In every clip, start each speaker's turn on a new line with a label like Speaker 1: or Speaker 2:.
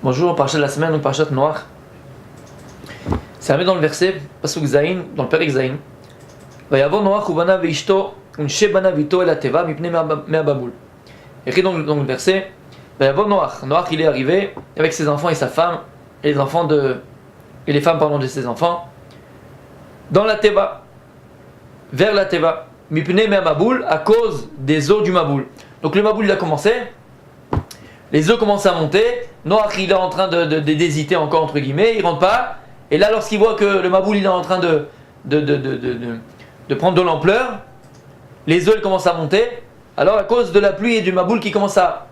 Speaker 1: Bonjour, parachat de la semaine, donc parachat Noach. C'est amené dans le verset, Pasuk Zayin, dans le Perek Zayin. Vayavor Noach ubana veishto unshe bana vito el ateva mipne me'ababoul. Écrit donc dans le verset, Vayavor Noach. Noach il est arrivé avec ses enfants et sa femme, et les femmes de ses enfants, dans la teva, vers la teva, mipne me'ababoul, à cause des eaux du Maboul. Donc le Maboul il a commencé. Les eaux commencent à monter, Noach il est en train d'hésiter encore entre guillemets, il rentre pas, et là lorsqu'il voit que le Maboul il est en train de prendre de l'ampleur, les eaux elles commencent à monter, alors à cause de la pluie et du Maboul qui commence à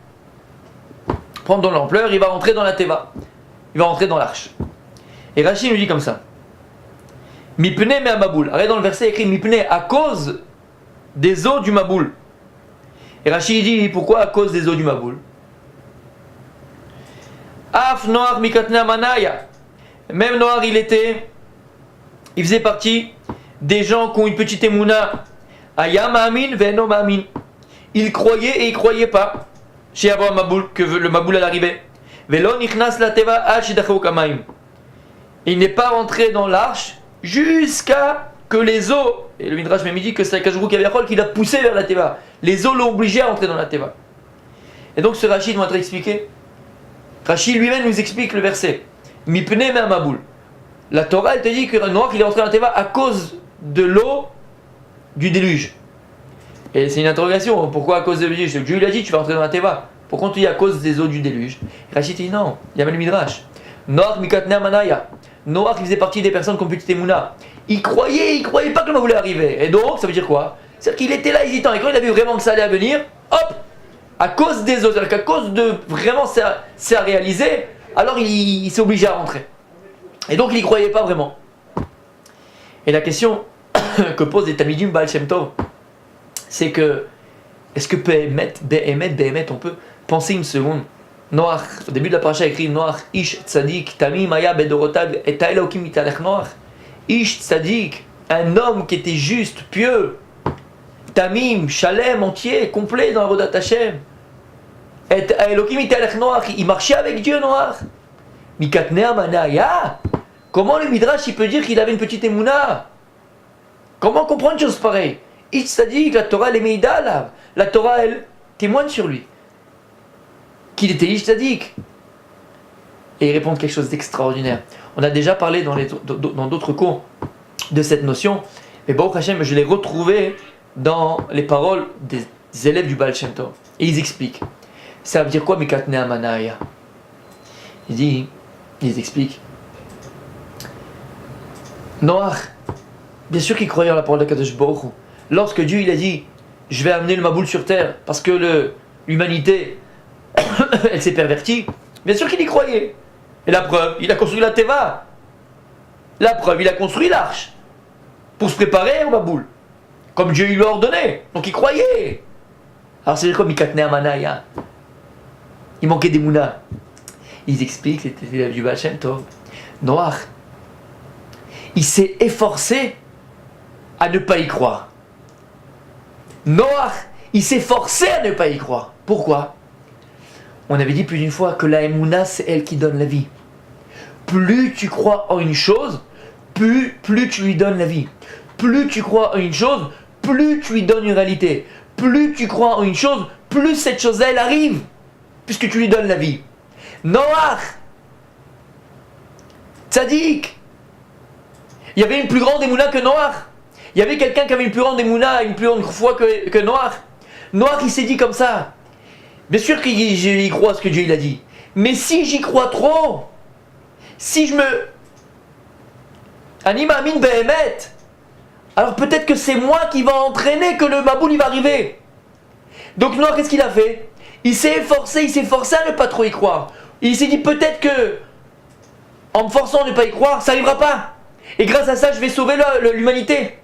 Speaker 1: prendre de l'ampleur, il va rentrer dans la Teva, il va rentrer dans l'arche. Et Rashi nous dit comme ça, Mipne me Maboul, arrête dans le verset écrit Mipne, à cause des eaux du Maboul. Et Rashi dit pourquoi à cause des eaux du Maboul? Af Noach mikatne manaya. Même Noach il faisait partie des gens qui ont une petite émouna. Aya ma'amin ve'eno ma'amin. Il croyait et il croyait pas. Chez Abraham Maboul, que le Maboul allait arriver. Ve'lo nichnas la teva al shidacheu kamaim. Il n'est pas rentré dans l'arche jusqu'à que les eaux, et le Midrash même dit que c'est Akash Barou Hu Kaviyachol qui l'a poussé vers la teva. Les eaux l'ont obligé à rentrer dans la teva. Et donc ce Rashi doit être expliqué. Rashi lui-même nous explique le verset. Mipne me Maboul. La Torah elle te dit que Noach il est rentré dans la Teva à cause de l'eau du déluge. Et c'est une interrogation. Pourquoi à cause du déluge? Dieu lui a dit tu vas rentrer dans la Teva. Pourquoi tu dis à cause des eaux du déluge? Rashi dit non. Il y avait le Midrash. Noach mikatne manaya. Noach il faisait partie des personnes qui ont petite émouna. Il croyait pas que le Maboul allait arriver. Et donc ça veut dire quoi? C'est-à-dire qu'il était là hésitant. Et quand il a vu vraiment que ça allait venir, hop, à cause des eaux, c'est-à-dire qu'à cause de vraiment c'est à réaliser, alors il s'est obligé à rentrer. Et donc il n'y croyait pas vraiment. Et la question que pose les Talmidim Baal Shem Tov, c'est que, est-ce que Behemet, on peut penser une seconde, Noach, au début de la paracha écrit Noach, Ish Tzadik, Tamim Aya Bedorotav, et Taelokim Italech Noach, Ish Tzadik, un homme qui était juste, pieux, Tamim, Shalem, entier, complet dans la Avodat Hashem. Et Elohim italech Noach, il marchait avec Dieu Noach. Mikatne manaya. Comment le Midrash il peut dire qu'il avait une petite émouna? Comment comprendre une chose pareille? Il s'est dit que la Torah elle est meïda là. La Torah elle témoigne sur lui. Qu'il était Ish Tzadik. Et il répond quelque chose d'extraordinaire. On a déjà parlé dans d'autres cours de cette notion. Mais Baruch Hashem, je l'ai retrouvé dans les paroles des élèves du Baal Shem Tov. Et ils expliquent. Ça veut dire quoi, Mikatne Manaya? Ils expliquent. Noach, bien sûr qu'il croyait en la parole de Kadosh Baruch Hu. Lorsque Dieu il a dit, je vais amener le Maboul sur terre, parce que l'humanité, elle s'est pervertie, bien sûr qu'il y croyait. Et la preuve, il a construit la Teva. La preuve, il a construit l'arche, pour se préparer au Maboul. Comme Dieu lui l'a ordonné. Donc il croyait. Alors c'est comme Mikatne Manaya. Il manquait des mounas. Ils expliquent, c'était l'élève du Baal Shem Tov. Noach, il s'est efforcé à ne pas y croire. Noach, il s'est forcé à ne pas y croire. Pourquoi? On avait dit plus d'une fois que la Emouna, c'est elle qui donne la vie. Plus tu crois en une chose, plus tu lui donnes la vie. Plus tu crois en une chose, plus tu lui donnes une réalité. Plus tu crois en une chose, plus cette chose-là, elle arrive. Puisque tu lui donnes la vie. Noach, Tzadik, il y avait une plus grande émouna que Noach. Il y avait quelqu'un qui avait une plus grande émouna, une plus grande foi que Noach. Noach, il s'est dit comme ça. Bien sûr qu'il croit à ce que Dieu il a dit. Mais si j'y crois trop, si je me... Anima amin behemet, alors peut-être que c'est moi qui va entraîner que le Maboul il va arriver. Donc Noach, qu'est-ce qu'il a fait? Il s'est forcé à ne pas trop y croire. Il s'est dit peut-être que, en me forçant à ne pas y croire, ça n'arrivera pas. Et grâce à ça, je vais sauver l'humanité.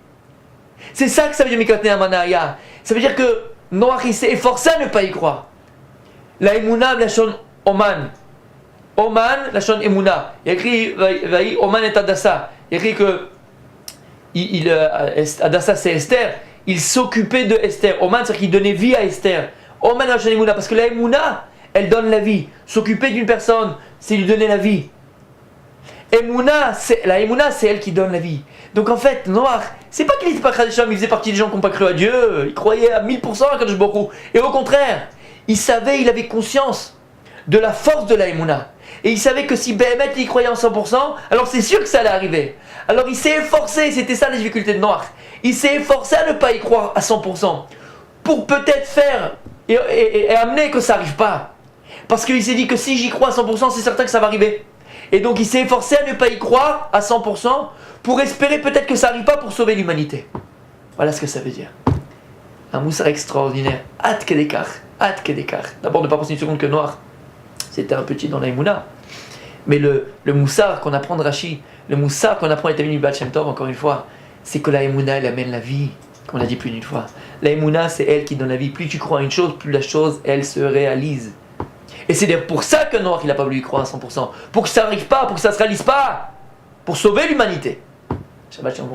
Speaker 1: C'est ça que ça veut dire Mikatne Manaya. Ça veut dire que Noach, il s'est forcé à ne pas y croire. La Emouna, la Shon Oman. Oman, la Shon Emouna. Il écrit Oman et Adassa. Il écrit que Adassa c'est Esther. Il s'occupait de Esther. Oman, c'est-à-dire qu'il donnait vie à Esther. Oman la Shon Emouna. Parce que la Emouna, elle donne la vie. S'occuper d'une personne, c'est lui donner la vie. La Emouna, c'est elle qui donne la vie. Donc en fait, Noach, c'est pas qu'il n'était pas Khadesham, il faisait partie des gens qui n'ont pas cru à Dieu, il croyait à 1000% à Kadosh Baruch Hu. Et au contraire, il avait conscience de la force de la Emouna. Et il savait que si Béhémet il croyait en 100%, alors c'est sûr que ça allait arriver. Alors il s'est efforcé, c'était ça la difficulté de Noach. Il s'est efforcé à ne pas y croire à 100%. Pour peut-être faire et amener que ça n'arrive pas. Parce qu'il s'est dit que si j'y crois à 100%, c'est certain que ça va arriver. Et donc il s'est efforcé à ne pas y croire à 100% pour espérer peut-être que ça n'arrive pas pour sauver l'humanité. Voilà ce que ça veut dire. Un moussard extraordinaire. Ad Kedekar. D'abord ne pas penser une seconde que Noach, c'était un petit dans la Emouna. Mais le moussard qu'on apprend de Rashi, le moussard qu'on apprend à l'établi du Baal Shem Tov, encore une fois, c'est que la Emouna, elle amène la vie, comme on l'a dit plus d'une fois. La Emouna, c'est elle qui donne la vie. Plus tu crois à une chose, plus la chose, elle se réalise. Et c'est d'ailleurs pour ça que Noach, il n'a pas voulu y croire à 100%. Pour que ça n'arrive pas, pour que ça ne se réalise pas. Pour sauver l'humanité. Shabbat Shalom.